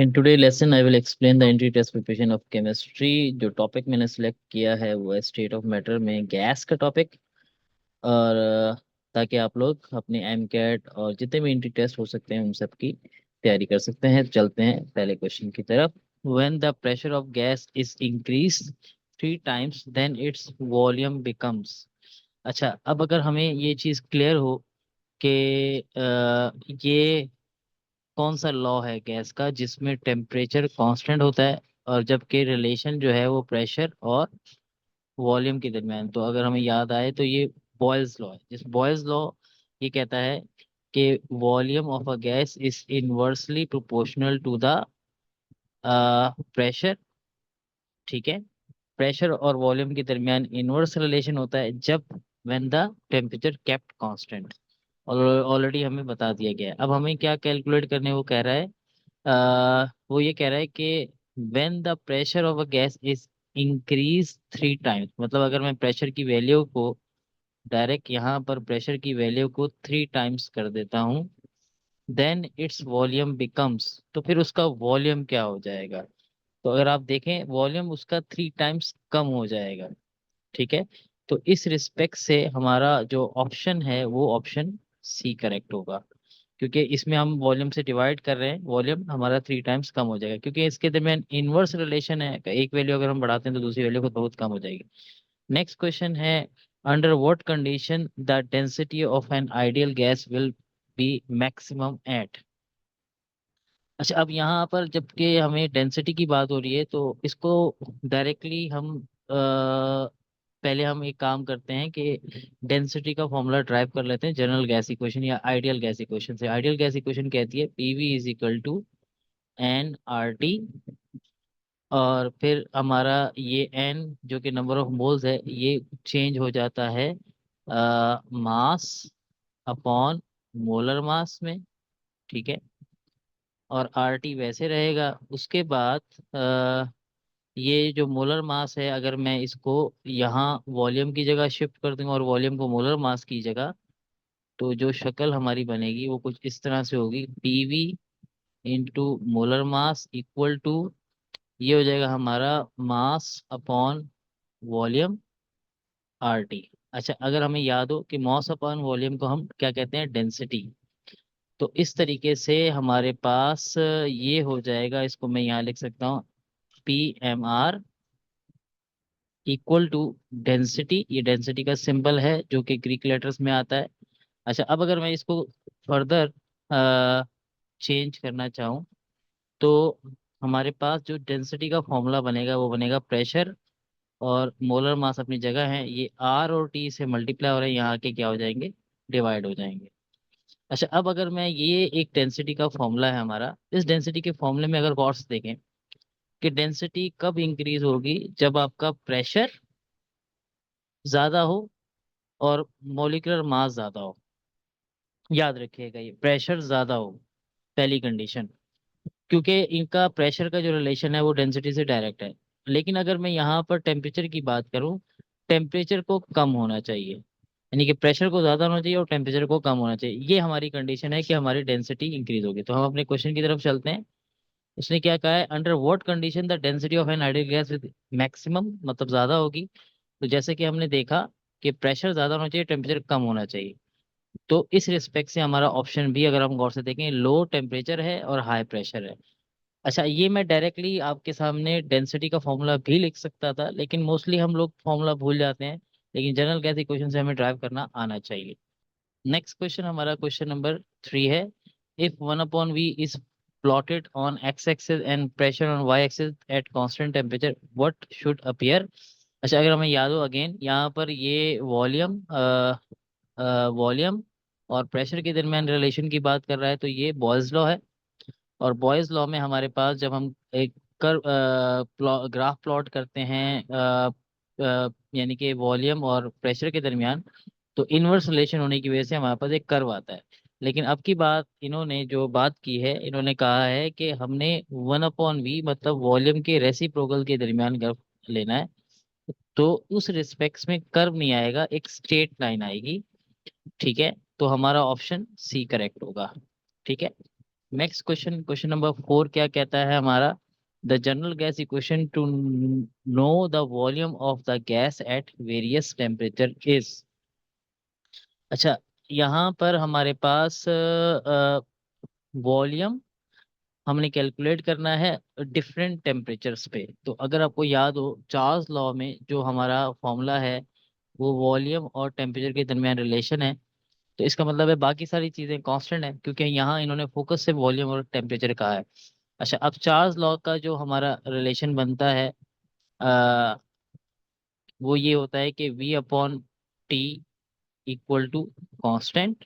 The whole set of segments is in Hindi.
In today lesson I will explain the entry test preparation of chemistry. जो टॉपिक मैंने सिलेक्ट किया है वो है स्टेट ऑफ मैटर में गैस का टॉपिक। और ताकि आप लोग अपने एम कैट और जितने भी एंट्री टेस्ट हो सकते हैं उन सब की तैयारी कर सकते हैं। चलते हैं पहले क्वेश्चन की तरफ। When the pressure of gas is increase 3 times then its volume becomes. अच्छा, अब अगर हमें ये चीज़ क्लियर हो कि ये कौन सा लॉ है गैस का जिसमें टेम्परेचर कांस्टेंट होता है और जबकि रिलेशन जो है वो प्रेशर और वॉल्यूम के दरमियान। तो अगर हमें याद आए तो ये बॉयल्स लॉ है। जिस बॉयल्स लॉ ये कहता है कि volume of a gas is inversely proportional to the pressure. ठीक है, प्रेशर और वॉल्यूम के दरमियान इनवर्स रिलेशन होता है जब when the temperature kept constant. और ऑलरेडी हमें बता दिया गया है। अब हमें क्या कैलकुलेट करने वो कह रहा है। वो ये कह रहा है कि when the pressure of a gas is increase 3 times, मतलब अगर मैं प्रेशर की वैल्यू को डायरेक्ट यहाँ पर प्रेशर की वैल्यू को 3 times कर देता हूँ देन इट्स वॉल्यूम बिकम्स। तो फिर उसका वॉल्यूम क्या हो जाएगा? तो अगर आप देखें वॉल्यूम उसका 3 times कम हो जाएगा। ठीक है, तो इस रिस्पेक्ट से हमारा जो ऑप्शन है वो ऑप्शन सी करेक्ट होगा। क्योंकि इसमें हम वॉल्यूम से डिवाइड कर रहे हैं, वॉल्यूम हमारा 3 times कम हो जाएगा क्योंकि इसके दरमियान इनवर्स रिलेशन है। एक वैल्यू अगर हम बढ़ाते हैं तो दूसरी वैल्यू को बहुत कम हो जाएगी। नेक्स्ट क्वेश्चन है, under what condition the density of an ideal gas will be maximum at. अच्छा, अब यहाँ पर जबकि हमें डेंसिटी की बात हो रही है तो इसको डायरेक्टली हम पहले हम एक काम करते हैं कि डेंसिटी का फॉर्मूला ड्राइव कर लेते हैं जनरल गैस इक्वेशन या आइडियल गैस इक्वेशन से। आइडियल गैस इक्वेशन कहती है PV is equal to n R T. और फिर हमारा ये एन जो कि नंबर ऑफ मोल्स है ये चेंज हो जाता है मास अपॉन मोलर मास में। ठीक है, और आर टी वैसे रहेगा। उसके बाद ये जो मोलर मास है अगर मैं इसको यहाँ वॉल्यूम की जगह शिफ्ट कर दूंगा और वॉल्यूम को मोलर मास की जगह, तो जो शक्ल हमारी बनेगी वो कुछ इस तरह से होगी, PV into molar mass equal to ये हो जाएगा हमारा mass upon volume R T. अच्छा, अगर हमें याद हो कि मास अपॉन वॉल्यूम को हम क्या कहते हैं, डेंसिटी। तो इस तरीके से हमारे पास ये हो जाएगा, इसको मैं यहाँ लिख सकता हूँ P M R equal to density. ये डेंसिटी का सिंबल है जो कि ग्रीक लेटर्स में आता है। अच्छा, अब अगर मैं इसको फर्दर चेंज करना चाहूँ तो हमारे पास जो डेंसिटी का फॉर्मूला बनेगा वो बनेगा प्रेशर और मोलर मास अपनी जगह है, ये आर और टी से मल्टीप्लाई हो रहे हैं, यहाँ के क्या हो जाएंगे, डिवाइड हो जाएंगे। अच्छा, अब अगर मैं ये एक डेंसिटी का फॉर्मूला है हमारा, इस डेंसिटी के फॉर्मूले में अगर गौर से देखें कि डेंसिटी कब इंक्रीज होगी, जब आपका प्रेशर ज्यादा हो और मोलिकुलर मास ज्यादा हो। याद रखिएगा ये प्रेशर ज्यादा हो पहली कंडीशन, क्योंकि इनका प्रेशर का जो रिलेशन है वो डेंसिटी से डायरेक्ट है। लेकिन अगर मैं यहाँ पर टेम्परेचर की बात करूँ, टेम्परेचर को कम होना चाहिए, यानी कि प्रेशर को ज्यादा होना चाहिए और टेम्परेचर को कम होना चाहिए। ये हमारी कंडीशन है कि हमारी डेंसिटी इंक्रीज होगी। तो हम अपने क्वेश्चन की तरफ चलते हैं। उसने क्या कहा है, under what condition the density of an ideal gas with maximum, मतलब ज्यादा होगी। तो जैसे कि हमने देखा कि प्रेशर ज्यादा होना चाहिए, टेम्परेचर कम होना चाहिए। तो इस रिस्पेक्ट से हमारा ऑप्शन भी अगर हम गौर से देखें, लो टेम्परेचर है और हाई प्रेशर है। अच्छा, ये मैं डायरेक्टली आपके सामने डेंसिटी का फॉर्मूला भी लिख सकता था लेकिन मोस्टली हम लोग फॉर्मूला भूल जाते हैं। लेकिन जनरल गैस इक्वेशन से हमें ड्राइव करना आना चाहिए। नेक्स्ट क्वेश्चन हमारा क्वेश्चन नंबर 3 है, if 1/v is plotted on X axis and pressure on Y axis at constant temperature what should appear. अच्छा, अगर हमें याद हो अगेन यहाँ पर ये वॉल्यूम और प्रेशर के दरमियान रिलेशन की बात कर रहा है, तो ये बॉयज लॉ है। और बॉयज लॉ में हमारे पास जब हम एक ग्राफ प्लॉट करते हैं यानी कि वॉल्यूम और प्रेशर के दरमियान, तो इनवर्स रिलेशन होने की वजह से हमारे पास एक कर्व आता है। लेकिन अब की बात इन्होंने जो बात की है, इन्होंने कहा है कि हमने 1/v मतलब वॉल्यूम के रेसिप्रोकल के दरमियान कर्व लेना है। तो उस रिस्पेक्ट में कर्व नहीं आएगा, एक स्ट्रेट लाइन आएगी। ठीक है, तो हमारा ऑप्शन सी करेक्ट होगा। ठीक है, नेक्स्ट क्वेश्चन, क्वेश्चन नंबर 4 क्या कहता है हमारा, the general gas equation to know the volume of the gas at various temperature is. अच्छा, यहाँ पर हमारे पास वॉल्यूम हमने कैलकुलेट करना है डिफरेंट टेम्परेचर्स पे। तो अगर आपको याद हो, चार्ल्स लॉ में जो हमारा फॉर्मूला है वो वॉल्यूम और टेम्परेचर के दरमियान रिलेशन है। तो इसका मतलब है बाकी सारी चीजें कांस्टेंट है, क्योंकि यहाँ इन्होंने फोकस से वॉल्यूम और टेम्परेचर कहा है। अच्छा, अब चार्ल्स लॉ का जो हमारा रिलेशन बनता है आ, वो ये होता है कि v upon T equal to constant.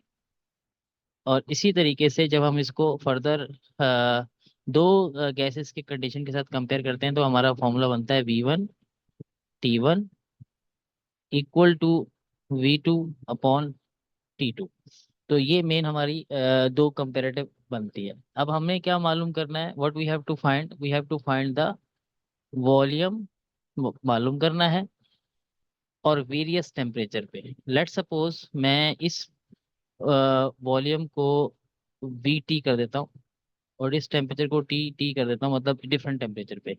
और इसी तरीके से जब हम इसको फर्दर दो गैसेस के कंडीशन के साथ कंपेयर करते हैं तो हमारा फॉर्मूला बनता है v1 T1 equal to v2 upon T2। तो ये मेन हमारी दो कंपेरेटिव बनती है। अब हमें क्या मालूम करना है, what we have to find the volume मालूम करना है, और वेरियस टेम्परेचर पे। लेट सपोज मैं इस वॉल्यूम को वी टी कर देता हूँ और इस टेम्परेचर को टी टी कर देता हूँ, मतलब डिफरेंट टेम्परेचर पे।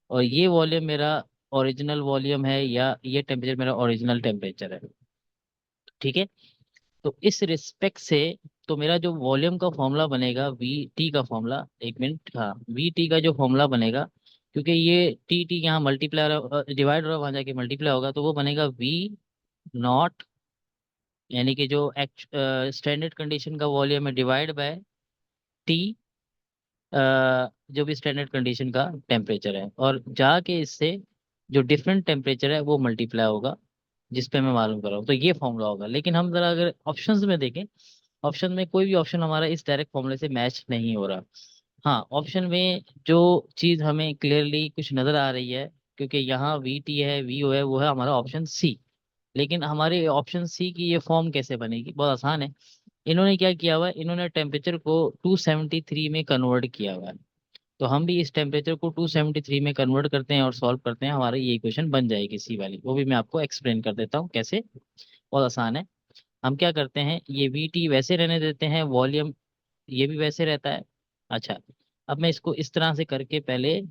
और ये वॉल्यूम मेरा ओरिजिनल वॉल्यूम है या ये टेम्परेचर मेरा ओरिजिनल टेम्परेचर है। ठीक है, तो इस रिस्पेक्ट से तो मेरा जो वॉल्यूम का फॉर्मूला बनेगा वी टी का फॉर्मूला, एक मिनट, हाँ, वी टी का जो फॉर्मूला बनेगा, क्योंकि ये टी टी यहाँ मल्टीप्लाई डिवाइड होगा, वहाँ जाके मल्टीप्लाई होगा, तो वो बनेगा वी नॉट, यानी कि जो स्टैंडर्ड कंडीशन का वॉल्यूम है डिवाइड बाय टी, जो भी स्टैंडर्ड कंडीशन का टेम्परेचर है, और जाके इससे जो डिफरेंट टेम्परेचर है वो मल्टीप्लाई होगा, जिस पे मैं मालूम कर रहा हूँ। तो ये फॉर्मूला होगा। लेकिन हम जरा अगर ऑप्शंस में देखें, ऑप्शन में कोई भी ऑप्शन हमारा इस डायरेक्ट फॉर्मूले से मैच नहीं हो रहा। हाँ, ऑप्शन में जो चीज़ हमें क्लियरली कुछ नज़र आ रही है, क्योंकि यहाँ वी टी है, वी ओ है, वो है हमारा ऑप्शन सी। लेकिन हमारे ऑप्शन सी की ये फॉर्म कैसे बनेगी, बहुत आसान है। इन्होंने क्या किया हुआ है, इन्होंने टेम्परेचर को 273 में कन्वर्ट किया हुआ है। तो हम भी इस टेम्परेचर को 273 में कन्वर्ट करते हैं और सॉल्व करते हैं, हमारी ये इक्वेशन बन जाएगी सी वाली। वो भी मैं आपको एक्सप्लेन कर देता हूँ कैसे, बहुत आसान है। हम क्या करते हैं, ये वी टी वैसे रहने देते हैं, वॉल्यूम ये भी वैसे रहता है। अच्छा, अब मैं इसको इस तरह से करके पहले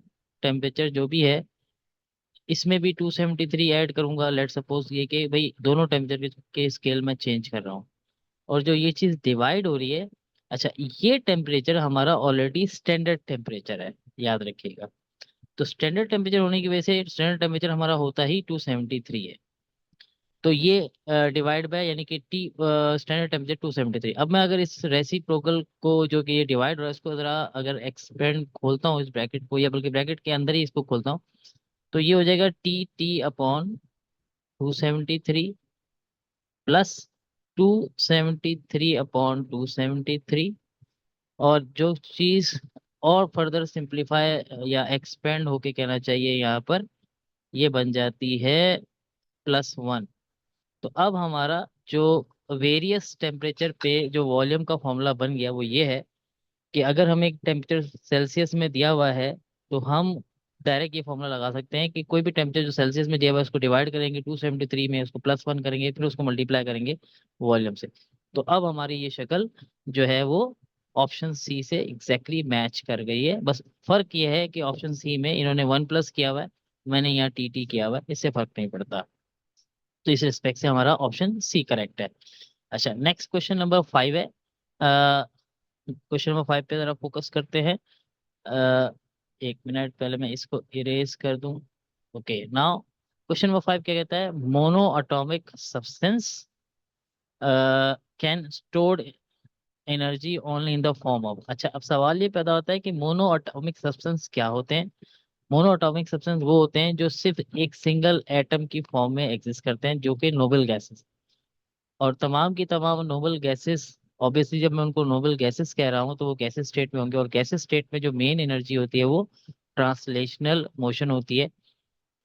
टेम्परेचर जो भी है इसमें भी 273 ऐड करूंगा। लेट सपोज ये कि भाई दोनों टेम्परेचर के स्केल में चेंज कर रहा हूँ, और जो ये चीज़ डिवाइड हो रही है, अच्छा, ये टेम्परेचर हमारा ऑलरेडी स्टैंडर्ड टेम्परेचर है, याद रखिएगा। तो स्टैंडर्ड टेम्परेचर होने की वजह से स्टैंडर्ड टेम्परेचर हमारा होता ही 273 है। तो ये डिवाइड बाय, यानी कि टी स्टैंडर्ड टेम्परेचर 273। अब मैं अगर इस रेसिप्रोकल को, जो कि ये डिवाइड हो रहा है, इसको जरा अगर एक्सपेंड खोलता हूँ इस ब्रैकेट को, या बल्कि ब्रैकेट के अंदर ही इसको खोलता हूँ, तो ये हो जाएगा T T upon 273 plus 273 upon 273। और जो चीज और फर्दर सिंप्लीफाई या एक्सपेंड होके कहना चाहिए यहाँ पर, ये बन जाती है +1। तो अब हमारा जो वेरियस टेम्परेचर पे जो वॉल्यूम का फॉर्मूला बन गया वो ये है कि अगर हमें एक टेम्परेचर सेल्सियस में दिया हुआ है, तो हम डायरेक्ट ये फॉर्मूला लगा सकते हैं कि कोई भी टेम्परेचर जो सेल्सियस में दिया हुआ है उसको डिवाइड करेंगे 273 में, उसको +1 करेंगे, फिर उसको मल्टीप्लाई करेंगे वॉल्यूम से। तो अब हमारी ये शक्ल जो है वो ऑप्शन सी से एग्जैक्टली मैच कर गई है। बस फर्क ये है कि ऑप्शन सी में इन्होंने 1+ किया हुआ है, मैंने यहाँ टी टी किया हुआ है, इससे फर्क नहीं पड़ता। तो इस रिस्पेक्ट से हमारा ऑप्शन सी करेक्ट है। अच्छा, नेक्स्ट क्वेश्चन नंबर 5 है। क्वेश्चन नंबर 5 पे जरा फोकस करते हैं। अ, एक मिनट, पहले मैं इसको इरेज कर दूं। ओके, नाउ क्वेश्चन नंबर 5 क्या कहता है, mono atomic substance can stored energy only in the form of. अच्छा, अब सवाल ये पैदा होता है कि मोनो एटॉमिक सब्सटेंस क्या होते हैं। मोनो एटॉमिक सब्सटेंस वो होते हैं जो सिर्फ एक सिंगल एटम की फॉर्म में एग्जिस्ट करते हैं, जो कि नोबल गैसेस। और तमाम की तमाम नोबल गैसेस, ऑब्वियसली जब मैं उनको नोबल गैसेस कह रहा हूँ तो वो गैसेस स्टेट में होंगे, और गैसेस स्टेट में जो मेन एनर्जी होती है वो ट्रांसलेशनल मोशन होती है।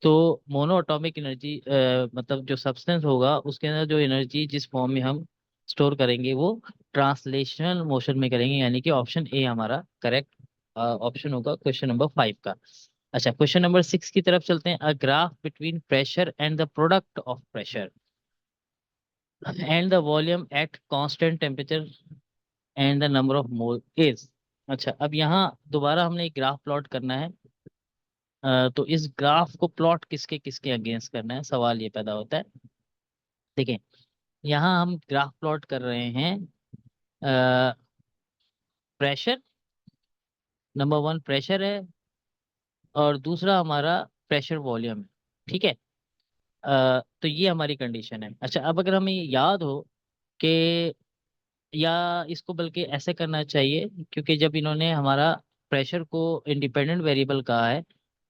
तो मोनो एटॉमिक एनर्जी मतलब जो सब्सटेंस होगा उसके अंदर जो एनर्जी जिस फॉर्म में हम स्टोर करेंगे वो ट्रांसलेशनल मोशन में करेंगे, यानी कि ऑप्शन ए हमारा करेक्ट ऑप्शन होगा क्वेश्चन नंबर 5 का। अच्छा, क्वेश्चन नंबर 6 की तरफ चलते हैं। A graph between pressure and the product of pressure and the volume at constant temperature and the number of mole is. अच्छा, अब यहाँ दोबारा हमने एक ग्राफ प्लॉट करना है। तो इस ग्राफ को प्लॉट किसके किसके अगेंस्ट करना है, सवाल ये पैदा होता है। देखें, यहाँ हम ग्राफ प्लॉट कर रहे हैं प्रेशर, नंबर वन प्रेशर है, और दूसरा हमारा प्रेशर वॉल्यूम है। ठीक है। तो ये हमारी कंडीशन है। अच्छा, अब अगर हमें याद हो कि, या इसको बल्कि ऐसे करना चाहिए, क्योंकि जब इन्होंने हमारा प्रेशर को इंडिपेंडेंट वेरिएबल कहा है,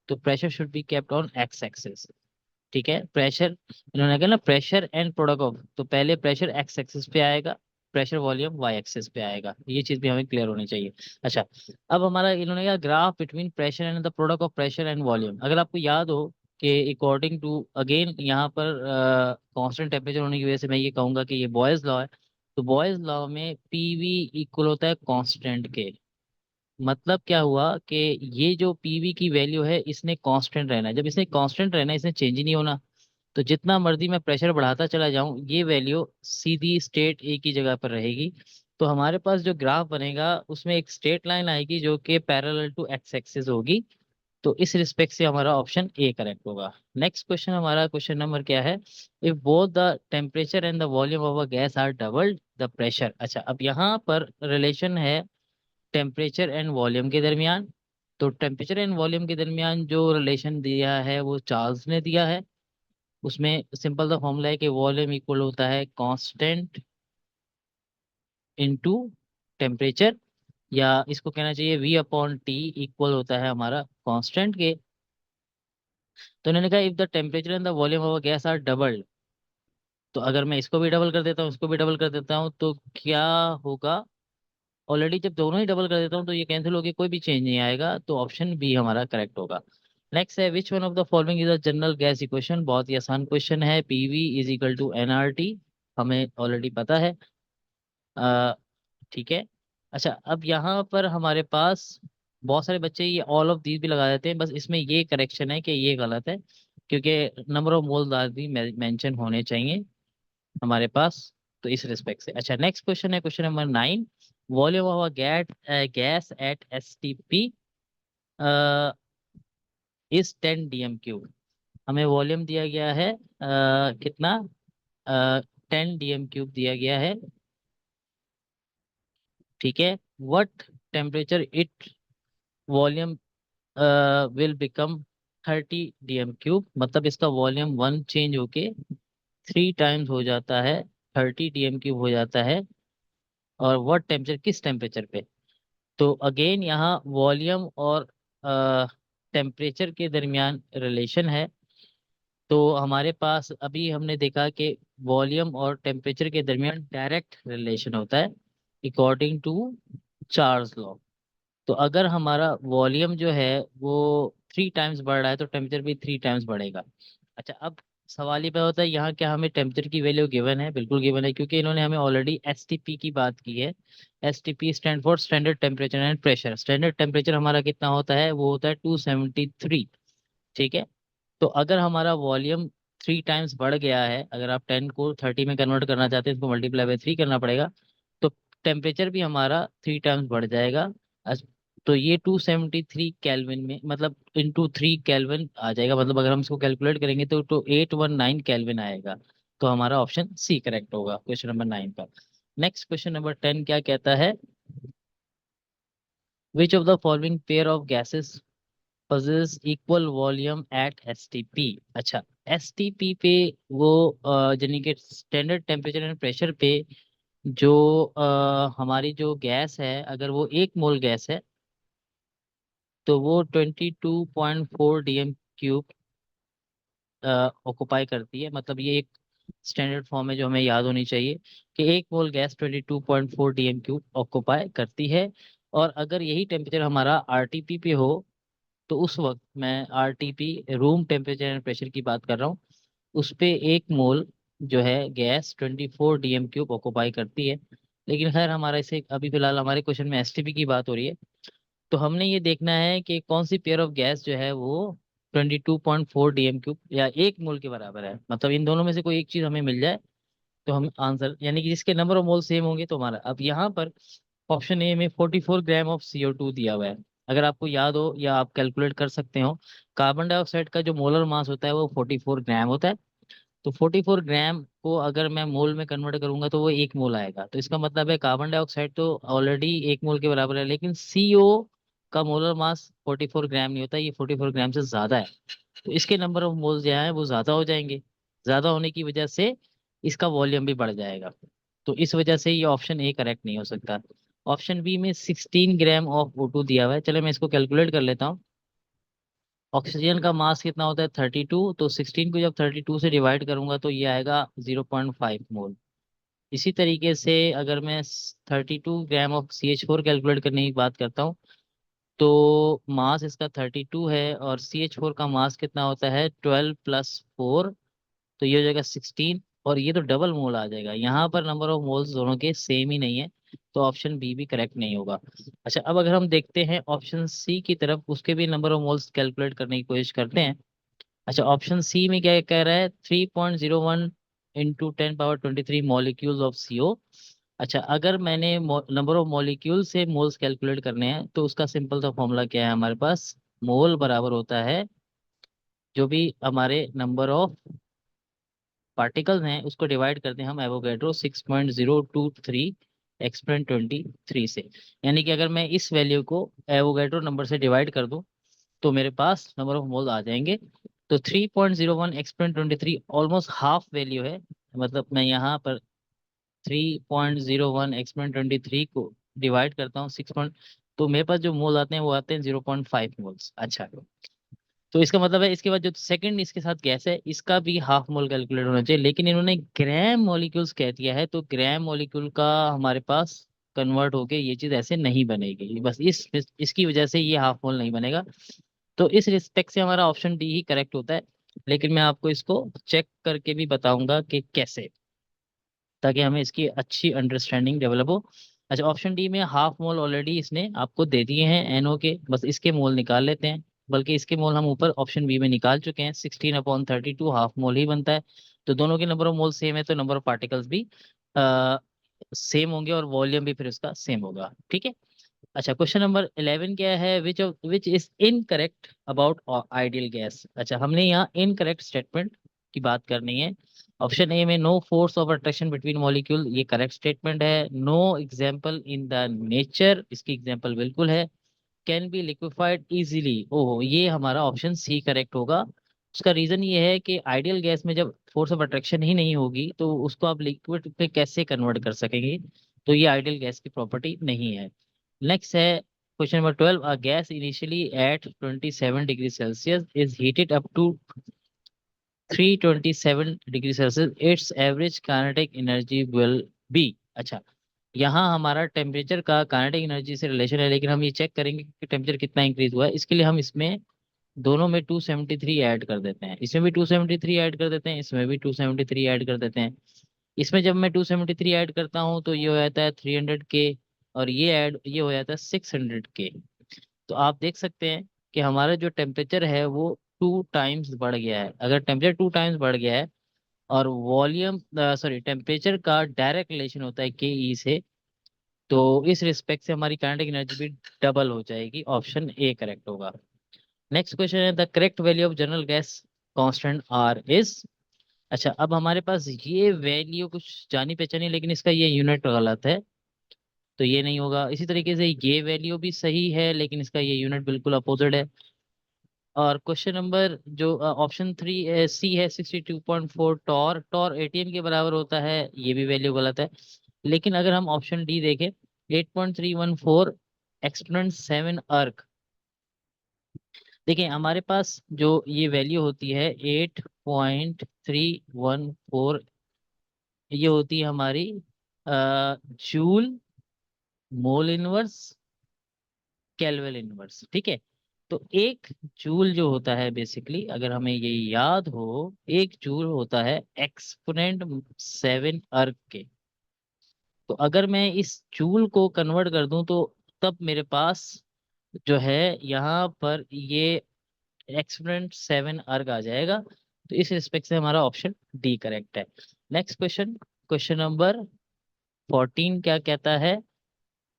तो pressure should be kept on X axis. ठीक है, प्रेशर, इन्होंने कहा ना प्रेशर एंड प्रोडक्ट ऑफ, तो पहले प्रेशर एक्स एक्सिस पे आएगा, प्रेशर वॉल्यूम वाई एक्सिस पे आएगा। ये चीज भी हमें क्लियर होनी चाहिए। अच्छा, अब हमारा इन्होंने कहा graph between pressure and the product of pressure and volume. अगर आपको याद हो कि अकॉर्डिंग टू, अगेन यहाँ पर कांस्टेंट टेम्परेचर होने की वजह से मैं ये कहूंगा कि ये बॉयज लॉ है। तो बॉयज लॉ में पीवी इक्वल होता है कांस्टेंट के। मतलब क्या हुआ कि ये जो पीवी की वैल्यू है इसने कांस्टेंट रहना है। जब इसने कांस्टेंट रहना है, इसने चेंज ही नहीं होना, तो जितना मर्जी मैं प्रेशर बढ़ाता चला जाऊं, ये वैल्यू सीधी स्टेट एक ही जगह पर रहेगी। तो हमारे पास जो ग्राफ बनेगा उसमें एक स्ट्रेट लाइन आएगी जो कि पैरेलल टू एक्स एक्सिस होगी। तो इस रिस्पेक्ट से हमारा ऑप्शन ए करेक्ट होगा। नेक्स्ट क्वेश्चन, हमारा क्वेश्चन नंबर क्या है, if both the temperature and the volume of a gas are doubled the pressure. अच्छा, अब यहाँ पर रिलेशन है टेम्परेचर एंड वॉल्यूम के दरमियान। तो टेम्परेचर एंड वॉल्यूम के दरमियान जो रिलेशन दिया है वो चार्ल्स ने दिया है। उसमें सिंपल सा फॉर्मूला है कि वॉल्यूम इक्वल होता है कांस्टेंट इनटू टेम्परेचर, या इसको कहना चाहिए वी अपॉन टी इक्वल होता है हमारा कांस्टेंट के। तो उन्होंने कहा if the temperature and the volume of a gas are doubled, तो अगर मैं इसको भी डबल कर देता हूँ, इसको भी डबल कर देता हूँ, तो क्या होगा। ऑलरेडी जब दोनों ही डबल कर देता हूँ तो ये कैंसिल होकर कोई भी चेंज नहीं आएगा, तो ऑप्शन बी हमारा करेक्ट होगा। नेक्स्ट है, which one of the following is a general gas equation. बहुत ही आसान क्वेश्चन है, PV is equal to NRT, हमें ऑलरेडी पता है। अ, ठीक है। अच्छा, अब यहाँ पर हमारे पास बहुत सारे बच्चे ये ऑल ऑफ दीज भी लगा देते हैं, बस इसमें ये करेक्शन है कि ये गलत है, क्योंकि नंबर ऑफ मोल्स भी मेंशन होने चाहिए हमारे पास। तो इस रिस्पेक्ट से, अच्छा नेक्स्ट क्वेश्चन है question number 9, volume of a gas at S T P is 10 DM cube. हमें वॉल्यूम दिया गया है कितना, 10 डीएम क्यूब दिया गया है। ठीक है, what temperature it volume will become 30 DM cube. मतलब इसका वॉल्यूम 1 चेंज होके 3 टाइम्स हो जाता है, 30 डीएम क्यूब हो जाता है। और व्हाट टेम्परेचर, किस टेम्परेचर पे। तो अगेन यहाँ वॉल्यूम और टेम्परेचर के दरमियान रिलेशन है। तो हमारे पास अभी हमने देखा कि वॉल्यूम और टेम्परेचर के दरमियान डायरेक्ट रिलेशन होता है अकॉर्डिंग टू चार्ल्स लॉ। तो अगर हमारा वॉल्यूम जो है वो 3 टाइम्स बढ़ रहा है, तो टेम्परेचर भी 3 टाइम्स बढ़ेगा। अच्छा, अब सवाल ये पैदा होता है यहाँ क्या हमें टेम्परेचर की वैल्यू गिवन है, बिल्कुल गिवन है, क्योंकि इन्होंने हमें ऑलरेडी एसटीपी की बात की है। STP stand for standard temperature and pressure. Standard temperature हमारा कितना होता है, वो होता है 273। ठीक है। तो अगर हमारा वॉल्यूम 3 टाइम्स बढ़ गया है, अगर आप 10 को 30 में कन्वर्ट करना चाहते हैं, इसको मल्टीप्लाई बाय 3 करना पड़ेगा, तो टेम्परेचर भी हमारा 3 टाइम्स बढ़ जाएगा। तो ये 273 केल्विन में, मतलब इंटू 3 केल्विन आ जाएगा। मतलब अगर हम इसको कैलकुलेट करेंगे तो 819 केल्विन आएगा। तो हमारा ऑप्शन सी करेक्ट होगा क्वेश्चन नंबर 9 का। नेक्स्ट क्वेश्चन नंबर 10 क्या कहता है, which of the following pair of gases possess equal volume at STP। अच्छा, STP पे वो यानी कि स्टैंडर्ड टेम्परेचर एंड प्रेशर पे जो हमारी जो गैस है, अगर वो 1 मोल गैस है, तो वो 22.4 डीएम क्यूब ऑक्युपाई करती है। मतलब ये एक स्टैंडर्ड फॉर्म है जो हमें याद होनी चाहिए, कि 1 मोल गैस 22.4 डीएम क्यूब ऑक्युपाई करती है। और अगर यही टेम्परेचर हमारा आरटीपी पे हो, तो उस वक्त, मैं RTP room temperature and pressure की बात कर रहा हूँ, उस पे 1 मोल जो है गैस 24 डीएम क्यूब ऑक्युपाई करती है। लेकिन खैर हमारा इसे अभी फिलहाल हमारे क्वेश्चन में एसटीपी की बात हो रही है। तो हमने ये देखना है कि कौन सी पेयर ऑफ गैस जो है वो 22.4 डीएम क्यूब या 1 मोल के बराबर है। मतलब इन दोनों में से कोई एक चीज हमें मिल जाए, तो हम आंसर, यानी कि जिसके नंबर ऑफ मोल सेम होंगे, तो हमारा। अब यहाँ पर ऑप्शन ए में 44 ग्राम ऑफ CO2 दिया हुआ है। अगर आपको याद हो या आप कैलकुलेट कर सकते हो, कार्बन डाइऑक्साइड का जो मोलर मास होता है वो 44 ग्राम होता है। तो 44 ग्राम को अगर मैं मोल में कन्वर्ट करूंगा तो वो 1 मोल आएगा। तो इसका मतलब है कार्बन डाइऑक्साइड तो ऑलरेडी 1 मोल के बराबर है, लेकिन CO का मोलर मास 44 ग्राम नहीं होता, ये 44 ग्राम से ज्यादा है। तो इसके नंबर ऑफ मोल्स जो है वो ज्यादा हो जाएंगे। ज्यादा होने की वजह से इसका वॉल्यूम भी बढ़ जाएगा। तो इस वजह से ये ऑप्शन ए करेक्ट नहीं हो सकता। ऑप्शन बी में 16 ग्राम ऑफ O2 दिया हुआ है। चलो मैं इसको कैलकुलेट कर लेता हूँ। ऑक्सीजन का मास कितना होता है 32, तो 16 को जब 32 से डिवाइड करूंगा तो ये आएगा 0.5 मोल। इसी तरीके से अगर मैं 32 ग्राम ऑफ CH4 कैलकुलेट करने की बात करता हूँ, तो मास इसका 32 है और CH4 का मास कितना होता है 12 + 4, तो ये हो जाएगा 16। और ये तो डबल मोल आ जाएगा, यहाँ पर नंबर ऑफ मोल्स दोनों के सेम ही नहीं है। तो ऑप्शन बी भी करेक्ट नहीं होगा। अच्छा, अब अगर हम देखते हैं ऑप्शन सी की तरफ, उसके भी नंबर ऑफ मोल्स कैलकुलेट करने की कोशिश करते हैं। अच्छा, ऑप्शन सी में क्या कह रहा है, 3.01 into 10 power 23 molecules of CO। अच्छा, अगर मैंने नंबर ऑफ मॉलिक्यूल से मोल्स कैलकुलेट करने हैं तो उसका सिंपल सा फॉर्मूला क्या है हमारे पास, मोल बराबर होता है जो भी हमारे नंबर ऑफ पार्टिकल्स हैं उसको डिवाइड करते हैं हम एवोगैड्रो 6.023 एक्सपोनेंट 23 से। यानी कि अगर मैं इस वैल्यू को एवोगैड्रो नंबर से डिवाइड कर दूं तो मेरे पास नंबर ऑफ मोल आ जाएंगे। तो 3.01 एक्सपोनेंट 23 ऑलमोस्ट हाफ वैल्यू है। मतलब मैं यहाँ पर 3.01 एक्सपोनेंट 23 को डिवाइड करता हूँ 6 पॉइंट, तो मेरे पास जो मोल आते हैं वो आते हैं 0.5 मोल्स। अच्छा, तो इसका मतलब है इसके बाद जो सेकंड इसके साथ गैस है इसका भी हाफ मोल कैलकुलेट होना चाहिए, लेकिन इन्होंने ग्राम मॉलिक्यूल्स कह दिया है, तो ग्राम मॉलिक्यूल का हमारे पास कन्वर्ट होके ये चीज ऐसे नहीं बनेगी। बस इसकी वजह से ये हाफ मोल नहीं बनेगा। तो इस रिस्पेक्ट से हमारा ऑप्शन डी ही करेक्ट होता है। लेकिन मैं आपको इसको चेक करके भी बताऊंगा कि कैसे, ताकि हमें इसकी अच्छी अंडरस्टैंडिंग डेवलप हो। अच्छा, ऑप्शन डी में हाफ मोल ऑलरेडी इसने आपको दे दिए हैं NO के, बस इसके मोल निकाल लेते हैं। बल्कि इसके मोल हम ऊपर ऑप्शन बी में निकाल चुके हैं, 16/32 हाफ मोल ही बनता है। तो दोनों के नंबर ऑफ मोल सेम है, तो नंबर ऑफ पार्टिकल्स भी सेम होंगे और वॉल्यूम भी फिर उसका सेम होगा। ठीक है। अच्छा, क्वेश्चन नंबर 11 क्या है, which is incorrect about ideal gas. अच्छा, हमने यहाँ इनकरेक्ट स्टेटमेंट की बात करनी है। ऑप्शन ए में no force of attraction between molecule, ये करेक्ट स्टेटमेंट है। No example in the nature, इसकी एग्जाम्पल बिल्कुल है। कैन बी लिक्विफाइड इजीली, ओहो, ये हमारा ऑप्शन सी करेक्ट होगा। उसका रीजन ये है कि आइडियल गैस में जब फोर्स ऑफ अट्रैक्शन ही नहीं होगी तो उसको आप लिक्विड पे कैसे कन्वर्ट कर सकेंगे। तो ये आइडियल गैस की प्रॉपर्टी नहीं है। नेक्स्ट है question number 12, a gas initially at 27 degree Celsius is heated up to 327 degree Celsius, its average kinetic energy will be. अच्छा, यहाँ हमारा टेम्परेचर का काइनेटिक एनर्जी से रिलेशन है, लेकिन हम ये चेक करेंगे कि टेम्परेचर कितना इंक्रीज हुआ है। इसके लिए हम इसमें दोनों में 273 ऐड कर देते हैं, इसमें भी 273 ऐड कर देते हैं, इसमें भी 273 ऐड कर देते हैं। इसमें जब मैं 273 ऐड करता हूँ तो ये हो जाता है 300 K, और ये हो जाता है 600 K। तो आप देख सकते हैं कि हमारा जो टेम्परेचर है वो 2 टाइम्स बढ़ गया है। अगर टेम्परेचर 2 टाइम्स बढ़ गया है और वॉल्यूम, सॉरी, टेम्परेचर का डायरेक्ट रिलेशन होता है KE से, तो इस रिस्पेक्ट से हमारी काइनेटिक एनर्जी भी डबल हो जाएगी। ऑप्शन ए करेक्ट होगा। नेक्स्ट क्वेश्चन है, the correct value of general gas constant R is. अच्छा, अब हमारे पास ये वैल्यू कुछ जानी पहचानी, लेकिन इसका ये यूनिट गलत है, तो ये नहीं होगा। इसी तरीके से ये वैल्यू भी सही है, लेकिन इसका ये यूनिट बिल्कुल अपोजिट है। और क्वेश्चन नंबर जो ऑप्शन 3C है, 62.4 टॉर, टॉर ATM के बराबर होता है, ये भी वैल्यू गलत है। लेकिन अगर हम ऑप्शन डी देखें, 8.314 एक्सपोनेंट 7 अर्क, देखिए हमारे पास जो ये वैल्यू होती है 8.314, ये होती है हमारी joule mole inverse kelvin inverse. ठीक है। तो एक जूल जो होता है, बेसिकली अगर हमें ये याद हो, एक जूल होता है एक्सपोनेंट 7 अर्क के। तो अगर मैं इस जूल को कन्वर्ट कर दूं तो तब मेरे पास जो है यहाँ पर ये एक्सपोनेंट 7 अर्ग आ जाएगा। तो इस रिस्पेक्ट से हमारा ऑप्शन डी करेक्ट है। नेक्स्ट क्वेश्चन, क्वेश्चन नंबर 14 क्या कहता है,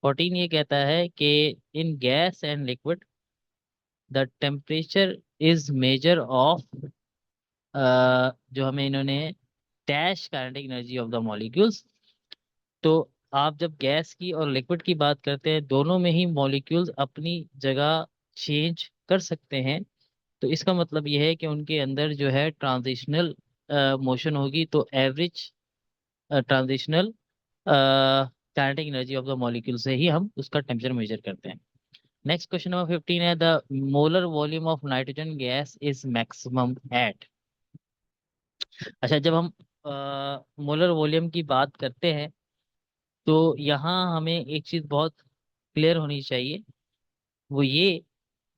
14 ये कहता है कि इन gas and liquid the temperature is measure of, जो हमें इन्होंने dash kinetic energy of the molecules. तो आप जब गैस की और लिक्विड की बात करते हैं, दोनों में ही मॉलिक्यूल्स अपनी जगह चेंज कर सकते हैं। तो इसका मतलब यह है कि उनके अंदर जो है ट्रांजिशनल मोशन होगी। तो average transitional kinetic energy of the molecule से ही हम उसका टेम्परेचर मेजर करते हैं। नेक्स्ट क्वेश्चन नंबर 15 है, the molar volume of nitrogen gas is maximum at. अच्छा, जब हम मोलर वॉल्यूम की बात करते हैं तो यहाँ हमें एक चीज़ बहुत क्लियर होनी चाहिए, वो ये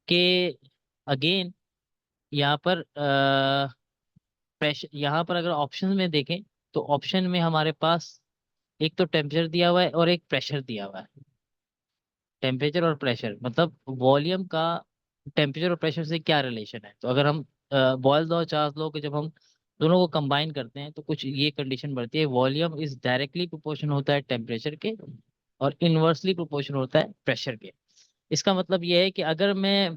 कि अगेन यहाँ पर प्रेशर, यहाँ पर अगर ऑप्शन में देखें तो ऑप्शन में हमारे पास एक तो टेम्परेचर दिया हुआ है और एक प्रेशर दिया हुआ है। टेम्परेचर और प्रेशर मतलब वॉल्यूम का टेम्परेचर और प्रेशर से क्या रिलेशन है। तो अगर हम बॉयल्स लॉ और चार्ल्स लॉ के जब हम दोनों को कंबाइन करते हैं तो कुछ ये कंडीशन बढ़ती है, वॉल्यूम इज डायरेक्टली प्रोपोर्शन होता है टेम्परेचर के और इनवर्सली प्रोपोर्शन होता है प्रेशर के। इसका मतलब ये है कि अगर मैं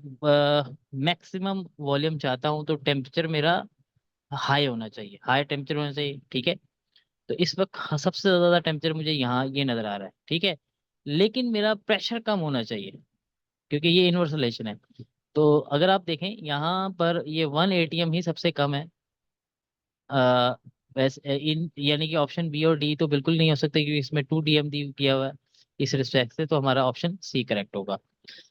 मैक्सिमम वॉल्यूम चाहता हूँ तो टेम्परेचर मेरा हाई होना चाहिए, हाई टेम्परेचर होना चाहिए, ठीक है। तो इस वक्त सबसे ज्यादा टेम्परेचर मुझे यहाँ ये नजर आ रहा है, ठीक है। लेकिन मेरा प्रेशर कम होना चाहिए क्योंकि ये इनवर्स रिलेशन है। तो अगर आप देखें यहाँ पर ये 1 ATM ही सबसे कम है। आ, वैसे इन यानी कि ऑप्शन बी और डी तो बिल्कुल नहीं हो सकते क्योंकि इसमें 2 DM दी किया हुआ है इस रिस्पेक्ट से। तो हमारा ऑप्शन सी करेक्ट होगा।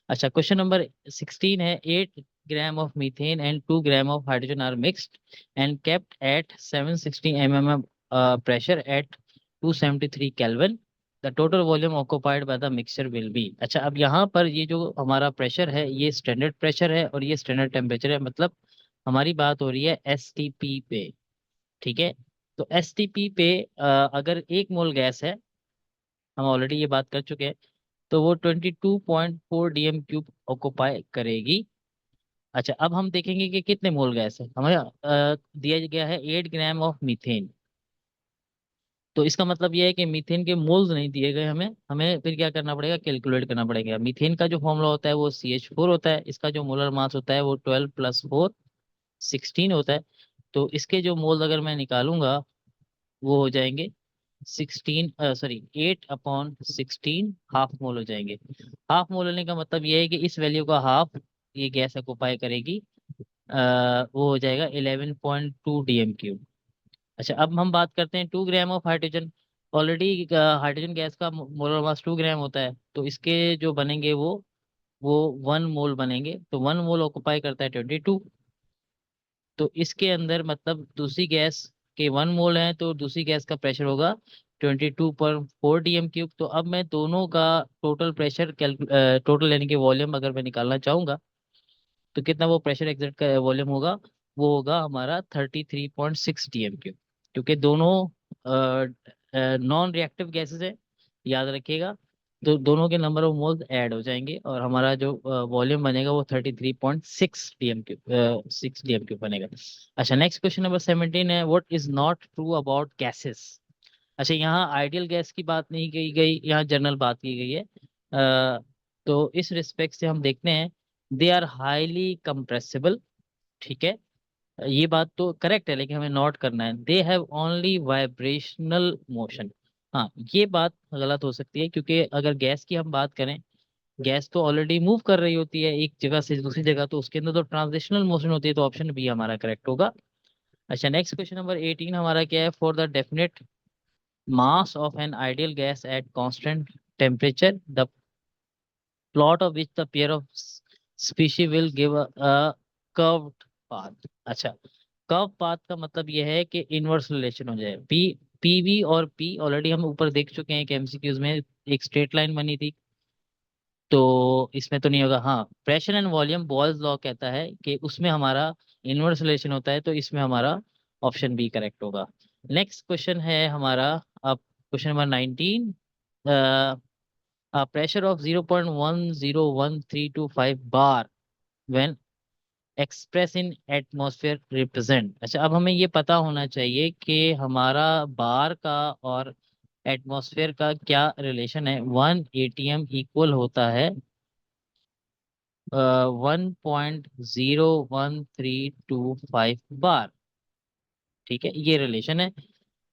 अच्छा, क्वेश्चन नंबर 16 है, 8 gram of methane and 2 gram of hydrogen are mixed and kept at 760 mm pressure at 273 kelvin, the total volume occupied by the mixture will be. अच्छा, अब यहाँ पर ये जो हमारा प्रेशर है ये स्टैंडर्ड प्रेशर है और ये स्टैंडर्ड टेम्परेचर है, मतलब हमारी बात हो रही है STP पे, ठीक है। तो STP पे अगर 1 मोल गैस है, हम ऑलरेडी ये बात कर चुके हैं, तो वो 22.4 DM³ ऑक्युपाई करेगी। अच्छा, अब हम देखेंगे कि कितने मोल गैस है हमें दिया गया है 8 ग्राम ऑफ मीथेन। तो इसका मतलब ये है कि मीथेन के मोल्स नहीं दिए गए हमें, हमें फिर क्या करना पड़ेगा, कैलकुलेट करना पड़ेगा। मीथेन का जो फॉर्मूला होता है वो CH4 होता है, इसका जो मोलर मास होता है वो 12 + 4 16 होता है। तो इसके जो मोल्स अगर मैं निकालूंगा वो हो जाएंगे 8/16, हाफ मोल हो जाएंगे। हाफ मोल होने का मतलब ये है कि इस वैल्यू का हाफ ये गैस ऑक्युपाई करेगी, वो हो जाएगा 11.2 DM³। अच्छा, अब हम बात करते हैं 2 gram of hydrogen. Already hydrogen gas का मोलर मास 2 ग्राम होता है, तो इसके जो बनेंगे वो 1 मोल बनेंगे। तो 1 मोल ऑक्युपाई करता है 22। तो इसके अंदर मतलब दूसरी गैस के 1 मोल है तो दूसरी गैस का प्रेशर होगा 22.4 DM³। तो अब मैं दोनों का टोटल प्रेशर टोटल यानी कि वॉल्यूम अगर मैं निकालना चाहूंगा तो कितना वो प्रेशर एग्जर्ट का वॉल्यूम होगा, वो होगा हमारा 33.6 DM³ क्योंकि दोनों नॉन रिएक्टिव गैसेस है, याद रखिएगा। तो दोनों के नंबर ऑफ मोल्स ऐड हो जाएंगे और हमारा जो वॉल्यूम बनेगा वो 33.6 DM³ बनेगा। अच्छा, नेक्स्ट क्वेश्चन नंबर 17 है, what is not true about gases. अच्छा, यहाँ आइडियल गैस की बात नहीं की गई, यहाँ जनरल बात की गई है। तो इस रिस्पेक्ट से हम देखते हैं दे आर हाईली कंप्रेसिबल, ठीक है। ये बात तो करेक्ट है लेकिन हमें नोट करना है they have only vibrational motion. हाँ, ये बात गलत हो सकती है क्योंकि अगर गैस की हम बात करें, गैस तो ऑलरेडी मूव कर रही होती है एक जगह से दूसरी जगह, तो उसके अंदर तो ट्रांजिशनल मोशन होती है। तो ऑप्शन बी हमारा करेक्ट होगा। अच्छा, नेक्स्ट क्वेश्चन नंबर 18 हमारा क्या है, for the definite mass of an ideal gas at constant temperature, the plot of which the pair of species will give a curved path। अच्छा, कर्व पाथ का मतलब यह है कि इनवर्स रिलेशन हो जाए। PV और P ऑलरेडी हम ऊपर देख चुके हैं कि MCQs में एक स्ट्रेट लाइन बनी थी, तो इसमें तो नहीं होगा। हाँ, pressure and volume Boyle's law कहता है कि उसमें हमारा इनवर्स रिलेशन होता है, तो इसमें हमारा ऑप्शन बी करेक्ट होगा। नेक्स्ट क्वेश्चन है हमारा, अब question number 19, pressure of 0.101325 bar when express in atmosphere represent। अच्छा, अब हमें ये पता होना चाहिए कि हमारा बार का और एटमॉस्फेयर का क्या रिलेशन है? 1 इक्वल होता है 1.01325 ठीक है, ये रिलेशन है।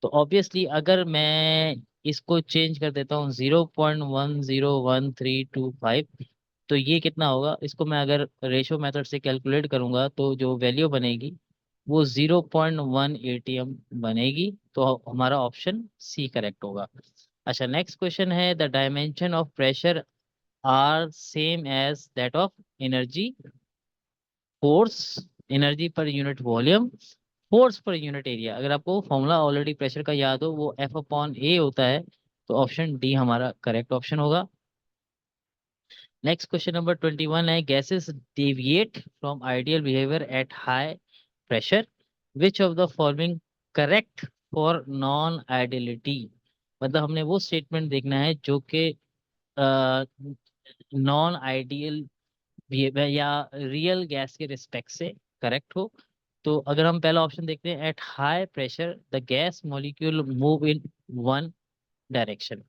तो ऑब्वियसली अगर मैं इसको चेंज कर देता हूँ 0.101325, तो ये कितना होगा? इसको मैं अगर रेशो मेथड से कैलकुलेट करूंगा तो जो वैल्यू बनेगी वो 0.1 बनेगी। तो हमारा ऑप्शन सी करेक्ट होगा। अच्छा, नेक्स्ट क्वेश्चन है, the dimension of pressure are same as that of energy force, energy per unit volume, force per unit area. अगर आपको फॉर्मूला ऑलरेडी प्रेशर का याद हो, वो एफ अपॉन ए होता है। तो ऑप्शन डी हमारा करेक्ट ऑप्शन होगा। नेक्स्ट क्वेश्चन नंबर 21 है, gases deviate from ideal behaviour eight high pressure, which of the following correct for non ideality. मतलब हमने वो स्टेटमेंट देखना है जो कि नॉन आइडियल बिहेवियर या रियल गैस के रिस्पेक्ट से करेक्ट हो। तो अगर हम पहला ऑप्शन देखते हैं, eight high pressure the gas molecule move in one direction.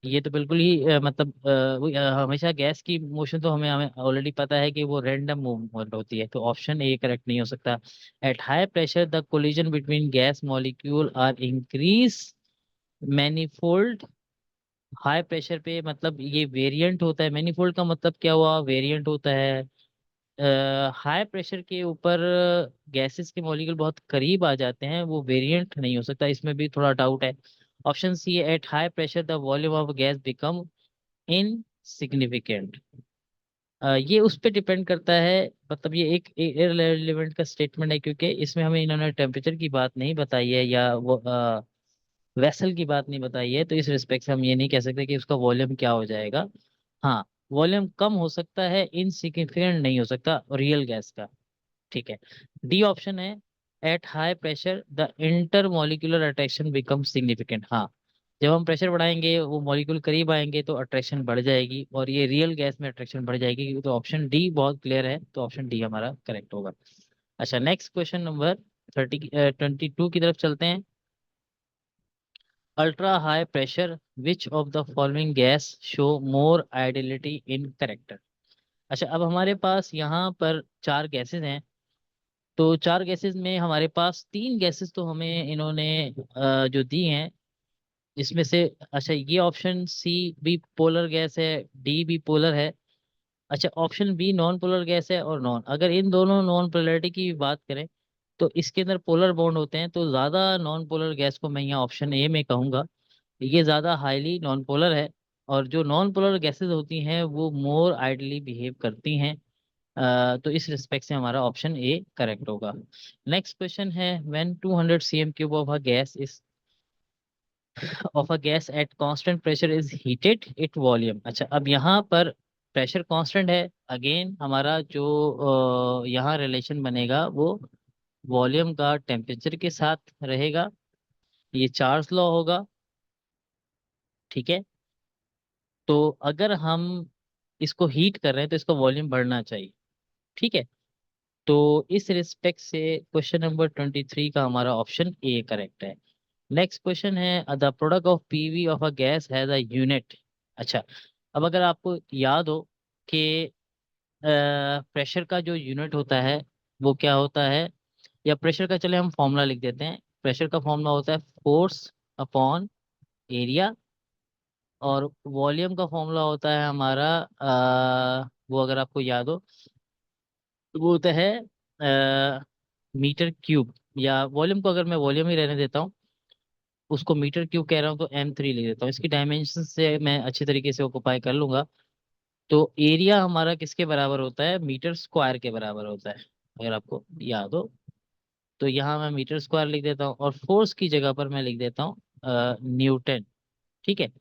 ये तो बिल्कुल ही मतलब हमेशा गैस की मोशन तो हमें हमें ऑलरेडी पता है कि वो रैंडम मूवमेंट होती है, तो ऑप्शन ए करेक्ट नहीं हो सकता। At high pressure the collision between gas molecule are increase manifold. High pressure पे मतलब ये वेरिएंट होता है, मैनीफोल्ड का मतलब क्या हुआ? वेरिएंट होता है। हाई प्रेशर के ऊपर गैसेस के मॉलिक्यूल बहुत करीब आ जाते हैं, वो वेरिएंट नहीं हो सकता, इसमें भी थोड़ा डाउट है। Option C, at high pressure the volume of gas become insignificant. ये उस पर डिपेंड करता है, मतलब ये एक इररिलेवेंट का स्टेटमेंट है, क्योंकि इसमें हमें इन्होंने टेम्परेचर की बात नहीं बताई है या वो वेसल की बात नहीं बताई है, तो इस रिस्पेक्ट से हम ये नहीं कह सकते कि उसका वॉल्यूम क्या हो जाएगा। हाँ, वॉल्यूम कम हो सकता है, इनसिग्निफिकेंट नहीं हो सकता रियल गैस का। ठीक है, डी ऑप्शन है, eight high pressure the inter molecular attraction become significant. हाँ, जब हम प्रेशर बढ़ाएंगे वो मॉलिक्यूल करीब आएंगे तो अट्रैक्शन बढ़ जाएगी, और ये रियल गैस में अट्रैक्शन बढ़ जाएगी। तो ऑप्शन डी बहुत क्लियर है, तो ऑप्शन डी हमारा करेक्ट होगा। अच्छा, नेक्स्ट क्वेश्चन नंबर 22 की तरफ चलते हैं। Ultra high pressure which of the following gas show more ideality in character. अच्छा, अब हमारे पास यहाँ पर चार गैसेस हैं। तो चार गैसेस में हमारे पास तीन गैसेस तो हमें इन्होंने जो दी हैं, इसमें से अच्छा ये ऑप्शन सी भी पोलर गैस है, डी भी पोलर है। अच्छा, option B non polar gas है और नॉन। अगर इन दोनों नॉन पोलरिटी की बात करें तो इसके अंदर पोलर बॉन्ड होते हैं, तो ज़्यादा नॉन पोलर गैस को मैं यहाँ ऑप्शन ए में कहूँगा, ये ज़्यादा हाईली नॉन पोलर है। और जो नॉन पोलर गैसेस होती हैं वो मोर आइडली बिहेव करती हैं। तो इस रिस्पेक्ट से हमारा ऑप्शन ए करेक्ट होगा। नेक्स्ट क्वेश्चन है, when 200 cm cube of a gas at constant pressure is heated it volume. अच्छा, अब यहाँ पर प्रेशर कांस्टेंट है, अगेन हमारा जो यहाँ रिलेशन बनेगा वो वॉल्यूम का टेम्परेचर के साथ रहेगा। ये चार्ल्स लॉ होगा। ठीक है, तो अगर हम इसको हीट कर रहे हैं तो इसका वॉल्यूम बढ़ना चाहिए। ठीक है, तो इस रिस्पेक्ट से क्वेश्चन नंबर 23 का हमारा ऑप्शन ए करेक्ट है। नेक्स्ट क्वेश्चन है, the product of PV of a gas has a unit. अच्छा, अब अगर आपको याद हो कि प्रेशर का जो यूनिट होता है वो क्या होता है, या प्रेशर का चले हम फॉर्मूला लिख देते हैं। प्रेशर का फॉर्मूला होता है फोर्स अपॉन एरिया, और वॉल्यूम का फॉर्मूला होता है हमारा वो अगर आपको याद हो तो वो होता है मीटर क्यूब। या वॉल्यूम को अगर मैं वॉल्यूम ही रहने देता हूँ, उसको मीटर क्यूब कह रहा हूँ तो M3 लिख देता हूँ, इसकी डायमेंशन से मैं अच्छी तरीके से ऑक्युपाई कर लूंगा। तो एरिया हमारा किसके बराबर होता है? मीटर स्क्वायर के बराबर होता है, अगर आपको याद हो। तो यहाँ मैं मीटर स्क्वायर लिख देता हूँ, और फोर्स की जगह पर मैं लिख देता हूँ न्यूटन। ठीक है,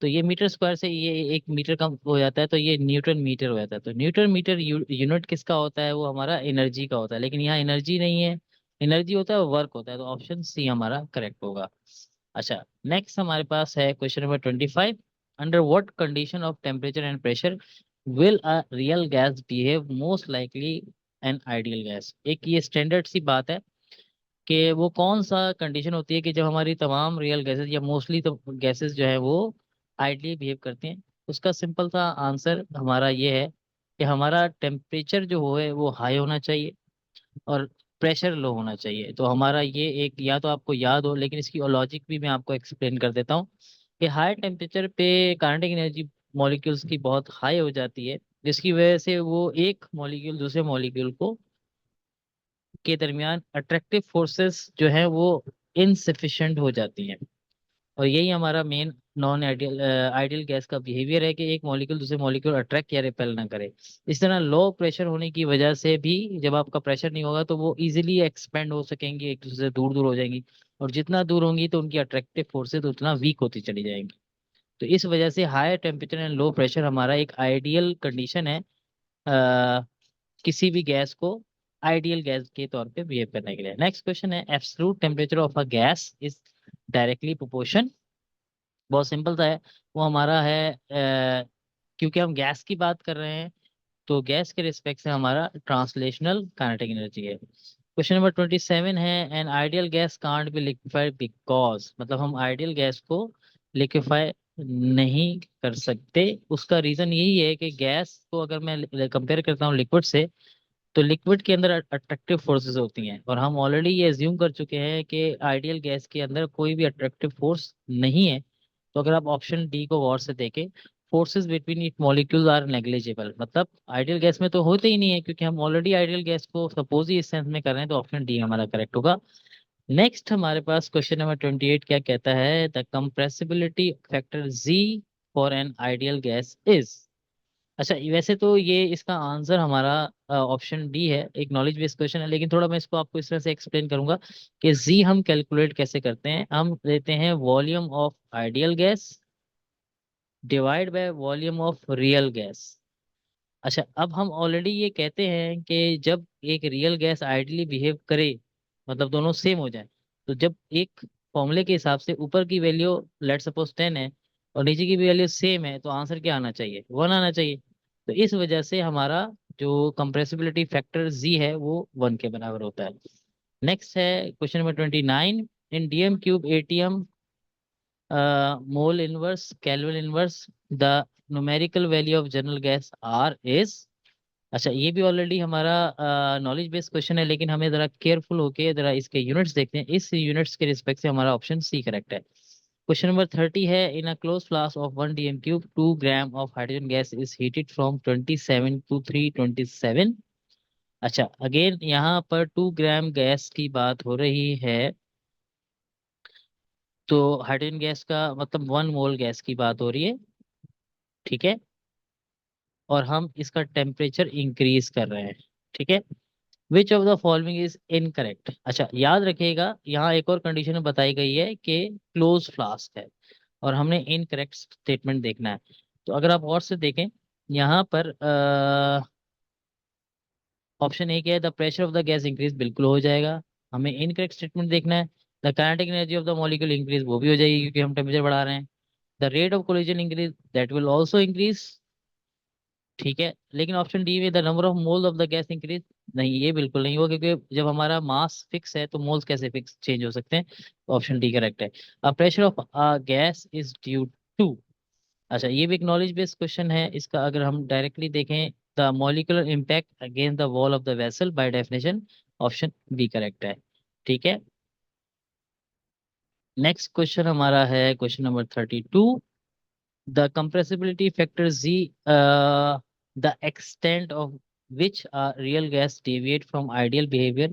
तो ये मीटर स्क्वायर से ये एक मीटर कम हो जाता है, तो ये न्यूटन मीटर हो जाता है। तो न्यूटन मीटर यूनिट किसका होता है? वो हमारा एनर्जी का होता है, लेकिन यहाँ एनर्जी नहीं है, एनर्जी होता है वर्क होता है, तो ऑप्शन सी हमारा करेक्ट होगा। अच्छा, नेक्स्ट हमारे पास है question number 25, under what condition of temperature and pressure will a real gas behave most likely N ideal gas. एक ये स्टैंडर्ड सी बात है कि वो कौन सा कंडीशन होती है कि जब हमारी तमाम रियल गैसेस या मोस्टली तो गैसेस जो है वो आइडियली बिहेव करती हैं। उसका सिंपल सा आंसर हमारा ये है कि हमारा टेम्परेचर जो है वो हाई होना चाहिए और प्रेशर लो होना चाहिए। तो हमारा ये एक, या तो आपको याद हो, लेकिन इसकी लॉजिक भी मैं आपको एक्सप्लेन कर देता हूँ कि हाई टेम्परेचर पे काइनेटिक एनर्जी मॉलिक्यूल्स की बहुत हाई हो जाती है, जिसकी वजह से वो एक मॉलिक्यूल दूसरे मॉलिक्यूल को के दरमियान अट्रैक्टिव फोर्सेस जो है वो इनसफिशिएंट हो जाती हैं। और यही हमारा main non ideal ideal gas का बिहेवियर है कि एक मॉलिक्यूल दूसरे मॉलिक्यूल अट्रैक्ट या रिपेल ना करे। इस तरह लो प्रेशर होने की वजह से भी जब आपका प्रेशर नहीं होगा तो वो इजीली एक्सपेंड हो सकेंगी, एक दूसरे से दूर दूर हो जाएंगी, और जितना दूर होंगी तो उनकी अट्रैक्टिव फोर्सेस उतना वीक होती चली जाएंगी। तो इस वजह से high temperature and low pressure हमारा एक आइडियल कंडीशन है किसी भी गैस को आइडियल गैस के तौर पे बिहेव करने के लिए। नेक्स्ट क्वेश्चन है, absolute temperature of a gas is directly proportion. बहुत सिंपल सा है, वो हमारा है क्योंकि हम गैस की बात कर रहे हैं तो गैस के रिस्पेक्ट से हमारा ट्रांसलेशनल काइनेटिक एनर्जी है। क्वेश्चन नंबर 27 है, N ideal gas can't be liquefied because, मतलब हम आइडियल गैस को लिक्विफाई नहीं कर सकते। उसका रीजन यही है कि गैस को अगर मैं कंपेयर करता हूँ लिक्विड से, तो लिक्विड के अंदर अट्रैक्टिव फोर्सेस होती हैं, और हम ऑलरेडी ये एज्यूम कर चुके हैं कि आइडियल गैस के अंदर कोई भी अट्रैक्टिव फोर्स नहीं है। तो अगर आप ऑप्शन डी को गौर से देखें, forces between it molecules are negligible, मतलब आइडियल गैस में तो होते ही नहीं है, क्योंकि हम ऑलरेडी आइडियल गैस को सपोज ही इस सेंस में कर रहे हैं, तो ऑप्शन डी हमारा करेक्ट होगा। नेक्स्ट हमारे पास क्वेश्चन नंबर 28 क्या कहता है, the compressibility factor Z for an ideal gas is. अच्छा, वैसे तो ये इसका आंसर हमारा ऑप्शन डी है, एक नॉलेज बेस्ड क्वेश्चन है, लेकिन थोड़ा मैं इसको आपको इस तरह से एक्सप्लेन करूंगा कि जी हम कैलकुलेट कैसे करते हैं। हम लेते हैं volume of ideal gas divide by volume of real gas. अच्छा, अब हम ऑलरेडी ये कहते हैं कि जब एक रियल गैस आइडियली बिहेव करे, मतलब दोनों सेम हो जाए, तो जब एक फॉर्मूले के हिसाब से ऊपर की वैल्यू लेट सपोज 10 है और नीचे की वैल्यू सेम है, तो आंसर क्या आना चाहिए, 1 आना चाहिए। तो इस वजह से हमारा जो कंप्रेसिबिलिटी फैक्टर जी है वो 1 के बराबर होता है। नेक्स्ट है question number 29, in dm cube atm mole inverse kelvin inverse the numerical value of general gas R is. अच्छा, ये भी ऑलरेडी हमारा नॉलेज बेस्ड क्वेश्चन है, लेकिन हमें जरा केयरफुल होके जरा इसके यूनिट्स देखते हैं। इस यूनिट्स के रिस्पेक्ट से हमारा ऑप्शन सी करेक्ट है। क्वेश्चन नंबर 30 है, in a close flask of 1 dm cube 2 gram of hydrogen gas is heated from 27 to 327। अच्छा, अगेन यहाँ पर 2 ग्राम गैस की बात हो रही है, तो हाइड्रोजन गैस का मतलब 1 मोल गैस की बात हो रही है, ठीक है, और हम इसका टेम्परेचर इंक्रीज कर रहे हैं, ठीक है। Which of the following is incorrect. अच्छा, याद रखिएगा यहाँ एक और कंडीशन बताई गई है कि क्लोज फ्लास्क है, और हमने इनकरेक्ट स्टेटमेंट देखना है। तो अगर आप और से देखें, यहाँ पर ऑप्शन ए क्या है, the pressure of the gas increase, बिल्कुल हो जाएगा। हमें इनकरेक्ट स्टेटमेंट देखना है, the kinetic energy of the molecule increase, वो भी हो जाएगी क्योंकि हम टेम्परेचर बढ़ा रहे हैं। The rate of collision increase, that will also increase, ठीक है। लेकिन ऑप्शन डी में the number of mole of the gas increase, नहीं, ये बिल्कुल नहीं होगा, क्योंकि जब हमारा मास फिक्स है तो मोल्स कैसे फिक्स चेंज हो सकते हैं। ऑप्शन डी करेक्ट है। A pressure of a gas is due to. अच्छा, ये भी एक नॉलेज बेस्ड क्वेश्चन है, इसका अगर हम डायरेक्टली देखें, the molecular impact against the wall of the vessel by definition, option B correct है, ठीक है। नेक्स्ट क्वेश्चन हमारा है question number 32, the compressibility factor Z, the extent of which real gas deviate from ideal behavior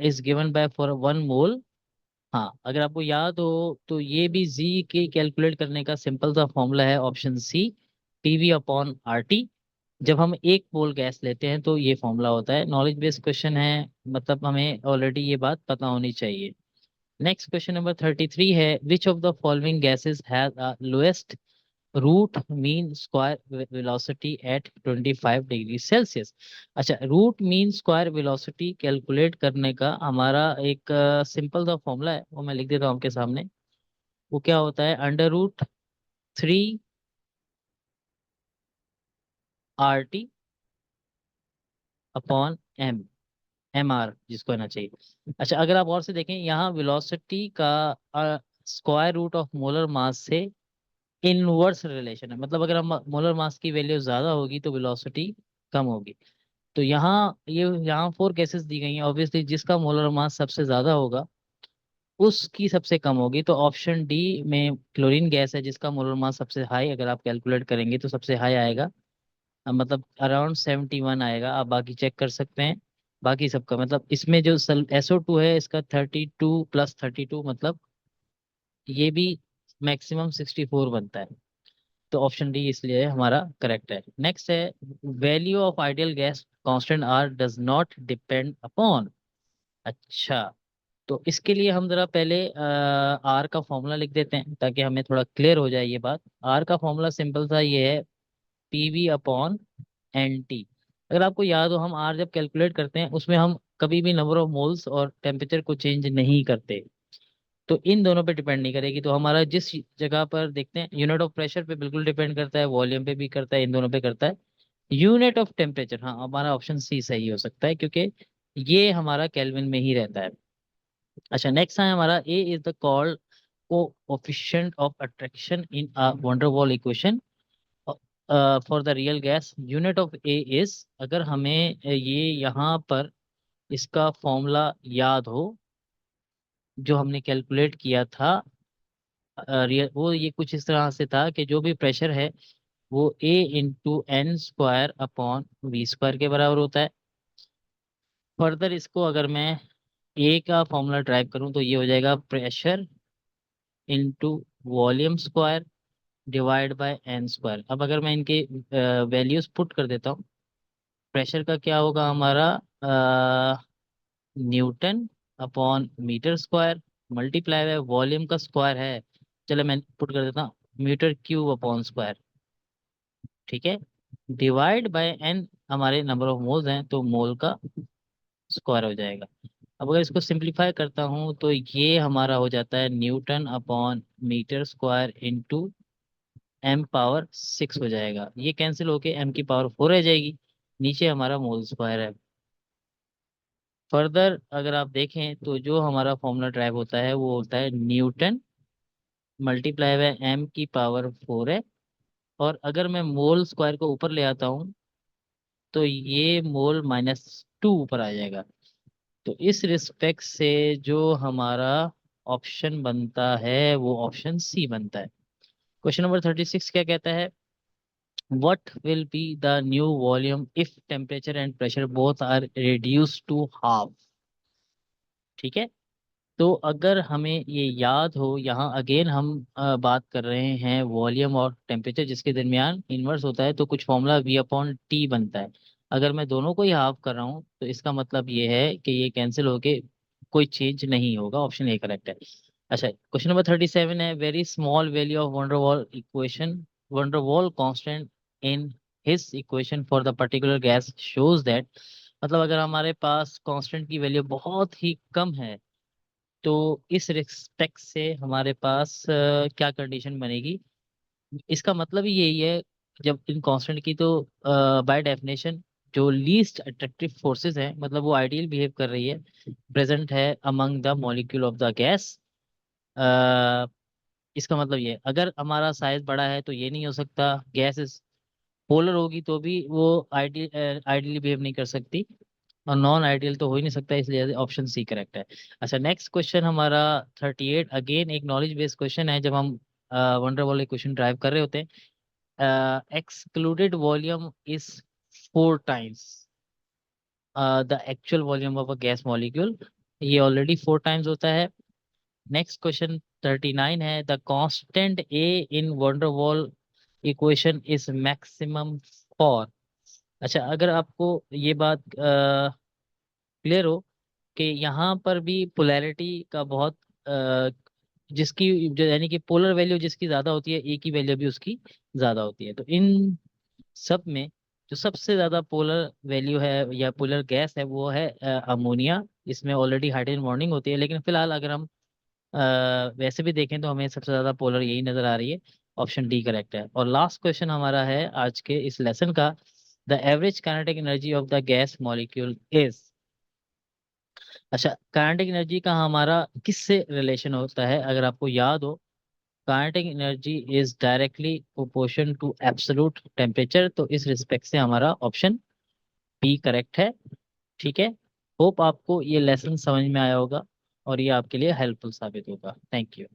is given by for 1 mole। हाँ, अगर आपको याद हो तो ये भी जी के कैलकुलेट करने का सिंपल सा फॉर्मूला है, option C, PV upon R T. जब हम 1 मोल गैस लेते हैं तो ये फॉर्मूला होता है। नॉलेज बेस्ड क्वेश्चन है, मतलब हमें ऑलरेडी ये बात पता होनी चाहिए। नेक्स्ट क्वेश्चन नंबर 33 है, which of the following gases has lowest root mean square velocity at 25 degree Celsius. अच्छा, root mean square velocity calculate करने का हमारा एक सिंपल सा फॉर्मूला है, वो मैं लिख देता हूँ आपके सामने। वो क्या होता है, √3 RT अपॉन M। mr जिसको आना चाहिए। अच्छा, अगर आप और से देखें यहाँ वेलोसिटी का square root of molar mass से इनवर्स रिलेशन है, मतलब अगर हम मोलर मास की वैल्यू ज्यादा होगी तो वेलोसिटी कम होगी। तो यहाँ 4 केसेस दी गई हैं, ऑब्वियसली जिसका मोलर मास सबसे ज्यादा होगा उसकी सबसे कम होगी। तो ऑप्शन डी में क्लोरीन गैस है जिसका मोलर मास सबसे हाई, अगर आप कैलकुलेट करेंगे तो सबसे हाई आएगा। मतलब अराउंड 71 आएगा, आप बाकी चेक कर सकते हैं। बाकी सबका मतलब इसमें जो SO2 है इसका 32 + 32, मतलब ये भी मैक्सिमम 64 बनता है। तो ऑप्शन डी इसलिए हमारा करेक्ट है। नेक्स्ट है, value of ideal gas constant R does not depend upon. अच्छा, तो इसके लिए हम जरा पहले आर का फॉर्मूला लिख देते हैं ताकि हमें थोड़ा क्लियर हो जाए ये बात। आर का फॉर्मूला सिंपल सा ये है, PV/NT। अगर आपको याद हो, हम आर जब कैलकुलेट करते हैं उसमें हम कभी भी नंबर ऑफ मोल्स और टेम्परेचर को चेंज नहीं करते। तो इन दोनों पे डिपेंड नहीं करेगी। तो हमारा जिस जगह पर देखते हैं, यूनिट ऑफ प्रेशर पे बिल्कुल डिपेंड करता है, वॉल्यूम पे भी करता है, इन दोनों पे करता है। यूनिट ऑफ टेम्परेचर, हाँ हमारा ऑप्शन सी सही हो सकता है क्योंकि ये हमारा केल्विन में ही रहता है। अच्छा, नेक्स्ट है हमारा, a is the called coefficient of attraction in a van der Waals equation for the real gas. Unit of a is, अगर हमें ये यहाँ पर इसका फॉर्मूला याद हो जो हमने कैलकुलेट किया था, रियल वो ये कुछ इस तरह से था कि जो भी प्रेशर है वो A × n² अपॉन V² के बराबर होता है। फर्दर इसको अगर मैं ए का फॉर्मूला ड्राइव करूं तो ये हो जाएगा pressure into volume square divide by n²। अब अगर मैं इनके वैल्यूज पुट कर देता हूँ, प्रेशर का क्या होगा हमारा, newton upon metre square, multiply by volume का स्क्वायर है, चलो मैं पुट कर देता हूँ m³ अपॉन स्क्वायर, ठीक है, डिवाइड बाय n, हमारे नंबर ऑफ मोल्स हैं तो मोल का स्क्वायर हो जाएगा। अब अगर इसको सिंप्लीफाई करता हूँ तो ये हमारा हो जाता है newton upon metre square into m⁻6 हो जाएगा। ये कैंसिल होके m⁻4 रह जाएगी, नीचे हमारा मोल स्क्वायर है। फर्दर अगर आप देखें तो जो हमारा फॉर्मूला ड्राइव होता है वो होता है न्यूटन मल्टीप्लाई बाय m⁻4 है। और अगर मैं मोल स्क्वायर को ऊपर ले आता हूँ तो ये मोल -2 ऊपर आ जाएगा। तो इस रिस्पेक्ट से जो हमारा ऑप्शन बनता है वो ऑप्शन सी बनता है। क्वेश्चन नंबर 36 क्या कहता है, what will be the new volume if temperature and pressure both are reduced to half। ठीक है, तो अगर हमें ये याद हो, यहाँ अगेन हम बात कर रहे हैं वॉल्यूम और टेम्परेचर जिसके दरमियान इन्वर्स होता है, तो कुछ फॉर्मूला V/T बनता है। अगर मैं दोनों को ही हाफ कर रहा हूँ तो इसका मतलब ये है कि ये कैंसिल होके कोई चेंज नहीं होगा, ऑप्शन ए करेक्ट है। अच्छा, क्वेश्चन नंबर 37 है, very small value of wonder wall constant in his equation for the particular gas shows that. मतलब अगर हमारे पास कांस्टेंट की वैल्यू बहुत ही कम है तो इस रिस्पेक्ट से हमारे पास क्या कंडीशन बनेगी। इसका मतलब ही यही है, जब इन कांस्टेंट की तो बाय डेफिनेशन जो लीस्ट अट्रैक्टिव फोर्सेस हैं, मतलब वो आइडियल बिहेव कर रही है, प्रेजेंट है among the molecule of the gas. इसका मतलब ये है, अगर हमारा साइज बड़ा है तो ये नहीं हो सकता, गैस पोलर होगी तो भी वो आइडियली बिहेव नहीं कर सकती, और नॉन आइडियल तो हो ही नहीं सकता, इसलिए ऑप्शन सी करेक्ट है। अच्छा, नेक्स्ट क्वेश्चन हमारा 38, अगेन एक नॉलेज बेस्ड क्वेश्चन है। जब हम वंडर वॉल क्वेश्चन ड्राइव कर रहे होते हैं, excluded volume is 4 times the actual volume of a gas molecule, ये ऑलरेडी 4 टाइम्स होता है। नेक्स्ट क्वेश्चन 39 है, the constant A in wonder Waals equation is maximum for. अच्छा, अगर आपको ये बात क्लियर हो कि यहाँ पर भी पोलैरिटी का बहुत जिसकी जो यानी कि पोलर वैल्यू जिसकी ज्यादा होती है, ए की वैल्यू भी उसकी ज्यादा होती है, तो इन सब में जो सबसे ज्यादा पोलर वैल्यू है या पोलर गैस है वो है अमोनिया। इसमें ऑलरेडी हाइड्रोजन बॉन्डिंग होती है, लेकिन फिलहाल अगर हम वैसे भी देखें तो हमें सबसे ज्यादा पोलर यही नजर आ रही है, ऑप्शन डी करेक्ट है। और लास्ट क्वेश्चन हमारा है आज के इस लेसन का, the average kinetic energy of the gas molecule is. अच्छा, काइनेटिक एनर्जी का हमारा किससे रिलेशन होता है, अगर आपको याद हो, kinetic energy is directly proportion to absolute temperature, तो इस रिस्पेक्ट से हमारा ऑप्शन बी करेक्ट है। ठीक है। होप आपको ये लेसन समझ में आया होगा और ये आपके लिए हेल्पफुल साबित होगा। Thank you.